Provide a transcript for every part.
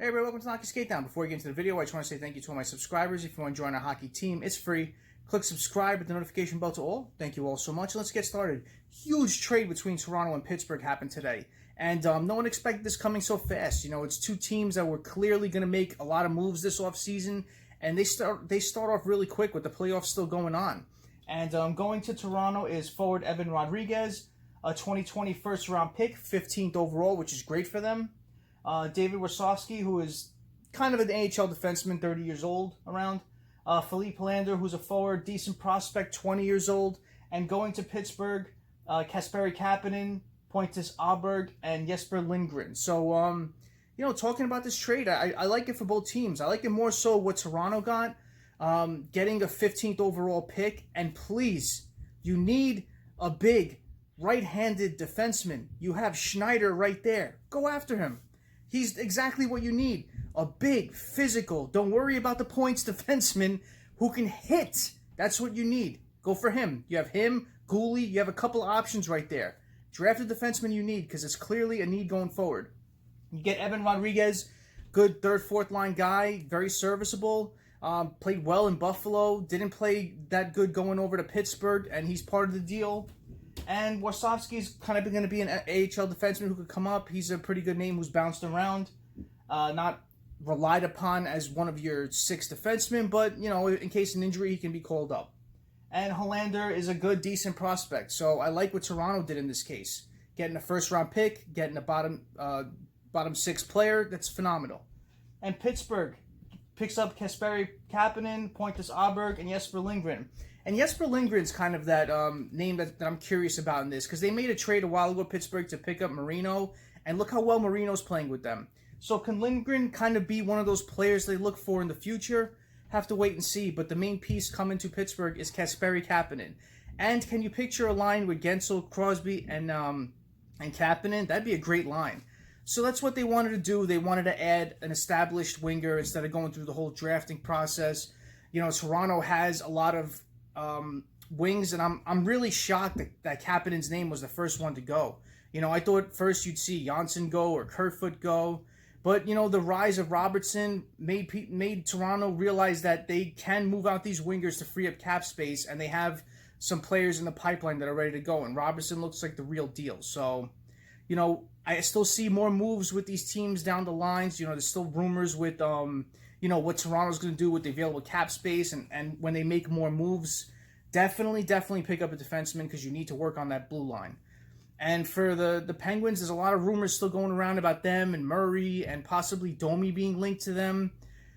Hey everybody, welcome to Hockey Skate Down. Before we get into the video, I just want to say thank you to all my subscribers. If you want to join our hockey team, it's free. Click subscribe with the notification bell to all. Thank you all so much. Let's get started. Huge trade between Toronto and Pittsburgh happened today. And no one expected this coming so fast. You know, it's two teams that were clearly going to make a lot of moves this offseason. And they start off really quick with the playoffs still going on. And going to Toronto is forward Evan Rodriguez, a 2020 first-round pick, 15th overall, which is great for them. David Warsofsky, who is kind of an AHL defenseman, 30 years old around. Philippe Lander, who's a forward, decent prospect, 20 years old. And going to Pittsburgh, Kasperi Kapanen, Pontus Aberg, and Jesper Lindgren. So, you know, talking about this trade, I like it for both teams. I like it more so what Toronto got, getting a 15th overall pick. And please, you need a big right-handed defenseman. You have Schneider right there. Go after him. He's exactly what you need. A big, physical, don't worry about the points defenseman who can hit. That's what you need. Go for him. You have him, Guhle. You have a couple of options right there. Draft the defenseman you need because it's clearly a need going forward. You get Evan Rodriguez, good third, fourth line guy, very serviceable. Played well in Buffalo. Didn't play that good going over to Pittsburgh, and he's part of the deal. And Warsofsky's kind of going to be an AHL defenseman who could come up. He's a pretty good name who's bounced around. Not relied upon as one of your six defensemen, but, you know, in case of an injury, he can be called up. And Hollander is a good, decent prospect. So I like what Toronto did in this case. Getting a first-round pick, getting a bottom six player, that's phenomenal. And Pittsburgh picks up Kasperi Kapanen, Pontus Aberg, and Jesper Lindgren. And Jesper Lindgren's kind of that name that I'm curious about in this, because they made a trade a while ago, Pittsburgh, to pick up Marino, and look how well Marino's playing with them. So can Lindgren kind of be one of those players they look for in the future? Have to wait and see, but the main piece coming to Pittsburgh is Kasperi Kapanen. And can you picture a line with Gensel, Crosby, and Kapanen? That'd be a great line. So that's what they wanted to do. They wanted to add an established winger instead of going through the whole drafting process. You know, Toronto has a lot of wings, and I'm really shocked that Kapanen's name was the first one to go. You know, I thought first you'd see Janssen go or Kerfoot go, but, you know, the rise of Robertson made Toronto realize that they can move out these wingers to free up cap space, and they have some players in the pipeline that are ready to go, and Robertson looks like the real deal. So, you know, I still see more moves with these teams down the lines. You know, there's still rumors with you know, what Toronto's going to do with the available cap space, and when they make more moves, definitely pick up a defenseman because you need to work on that blue line. And for the Penguins, there's a lot of rumors still going around about them and Murray and possibly Domi being linked to them.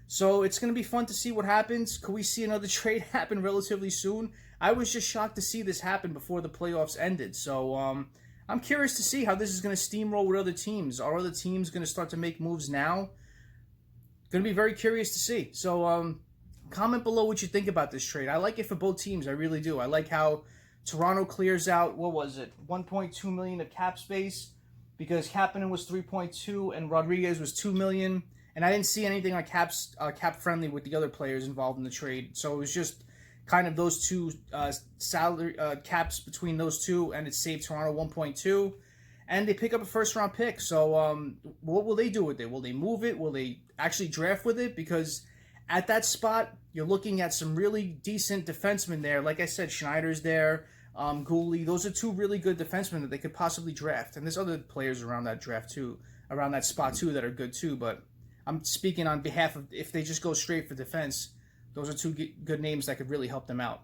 So it's going to be fun to see what happens. Could we see another trade happen relatively soon? I was just shocked to see this happen before the playoffs ended. So I'm curious to see how this is going to steamroll with other teams. Are other teams going to start to make moves now? Going to be very curious to see. So comment below what you think about this trade. I like it for both teams. I really do. I like how Toronto clears out, what was it, $1.2 million of cap space, because Kapanen was $3.2 and Rodriguez was $2 million. And I didn't see anything on cap friendly with the other players involved in the trade. So it was just kind of those two salary caps between those two, and it saved Toronto 1.2. And they pick up a first-round pick. So what will they do with it? Will they move it? Will they actually draft with it? Because at that spot, you're looking at some really decent defensemen there. Like I said, Schneider's there, Guhle. Those are two really good defensemen that they could possibly draft. And there's other players around that draft too, around that spot too, that are good too. But I'm speaking on behalf of, if they just go straight for defense, those are two good names that could really help them out.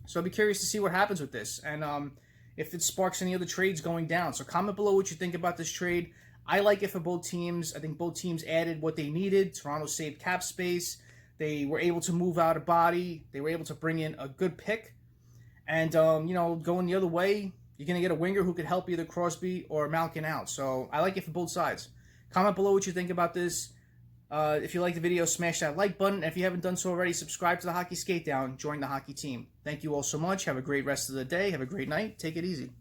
So I'll be curious to see what happens with this. And if it sparks any other trades going down. So comment below what you think about this trade. I like it for both teams. I think both teams added what they needed. Toronto saved cap space. They were able to move out a body. They were able to bring in a good pick. And, you know, going the other way, you're going to get a winger who could help either Crosby or Malkin out. So I like it for both sides. Comment below what you think about this. If you like the video, smash that like button. And if you haven't done so already, subscribe to the Hockey Skate Down. Join the hockey team. Thank you all so much. Have a great rest of the day. Have a great night. Take it easy.